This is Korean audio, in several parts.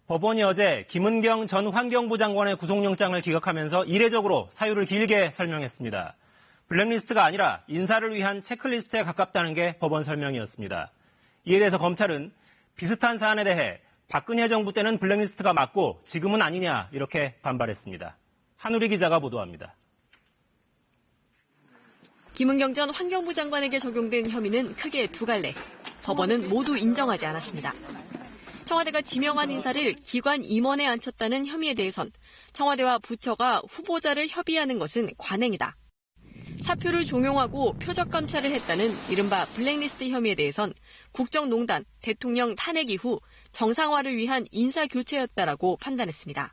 법원이 어제 김은경 전 환경부 장관의 구속영장을 기각하면서 이례적으로 사유를 길게 설명했습니다. 블랙리스트가 아니라 인사를 위한 체크리스트에 가깝다는 게 법원 설명이었습니다. 이에 대해서 검찰은 비슷한 사안에 대해 박근혜 정부 때는 블랙리스트가 맞고 지금은 아니냐 이렇게 반발했습니다. 한우리 기자가 보도합니다. 김은경 전 환경부 장관에게 적용된 혐의는 크게 두 갈래. 법원은 모두 인정하지 않았습니다. 청와대가 지명한 인사를 기관 임원에 앉혔다는 혐의에 대해선 청와대와 부처가 후보자를 협의하는 것은 관행이다. 사표를 종용하고 표적 감찰을 했다는 이른바 블랙리스트 혐의에 대해선 국정농단, 대통령 탄핵 이후 정상화를 위한 인사교체였다라고 판단했습니다.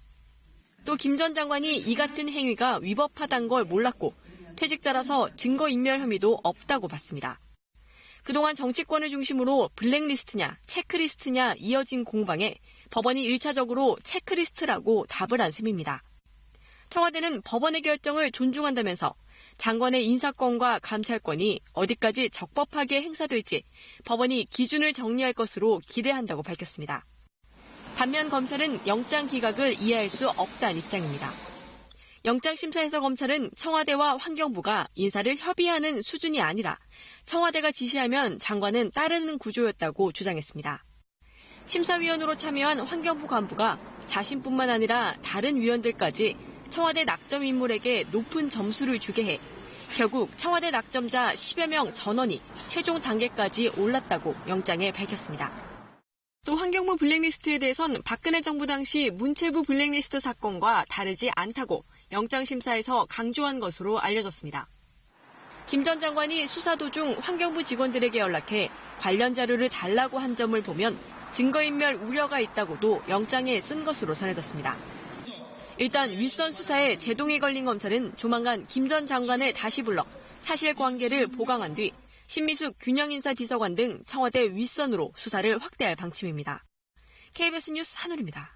또 김 전 장관이 이 같은 행위가 위법하다는 걸 몰랐고 퇴직자라서 증거인멸 혐의도 없다고 봤습니다. 그동안 정치권을 중심으로 블랙리스트냐 체크리스트냐 이어진 공방에 법원이 1차적으로 체크리스트라고 답을 한 셈입니다. 청와대는 법원의 결정을 존중한다면서 장관의 인사권과 감찰권이 어디까지 적법하게 행사될지 법원이 기준을 정리할 것으로 기대한다고 밝혔습니다. 반면 검찰은 영장 기각을 이해할 수 없다는 입장입니다. 영장심사에서 검찰은 청와대와 환경부가 인사를 협의하는 수준이 아니라 청와대가 지시하면 장관은 따르는 구조였다고 주장했습니다. 심사위원으로 참여한 환경부 간부가 자신뿐만 아니라 다른 위원들까지 청와대 낙점 인물에게 높은 점수를 주게 해 결국 청와대 낙점자 10여 명 전원이 최종 단계까지 올랐다고 영장에 밝혔습니다. 또 환경부 블랙리스트에 대해선 박근혜 정부 당시 문체부 블랙리스트 사건과 다르지 않다고 영장심사에서 강조한 것으로 알려졌습니다. 김 전 장관이 수사 도중 환경부 직원들에게 연락해 관련 자료를 달라고 한 점을 보면 증거인멸 우려가 있다고도 영장에 쓴 것으로 전해졌습니다. 일단 윗선 수사에 제동이 걸린 검찰은 조만간 김 전 장관을 다시 불러 사실관계를 보강한 뒤 신미숙 균형인사 비서관 등 청와대 윗선으로 수사를 확대할 방침입니다. KBS 뉴스 한울입니다.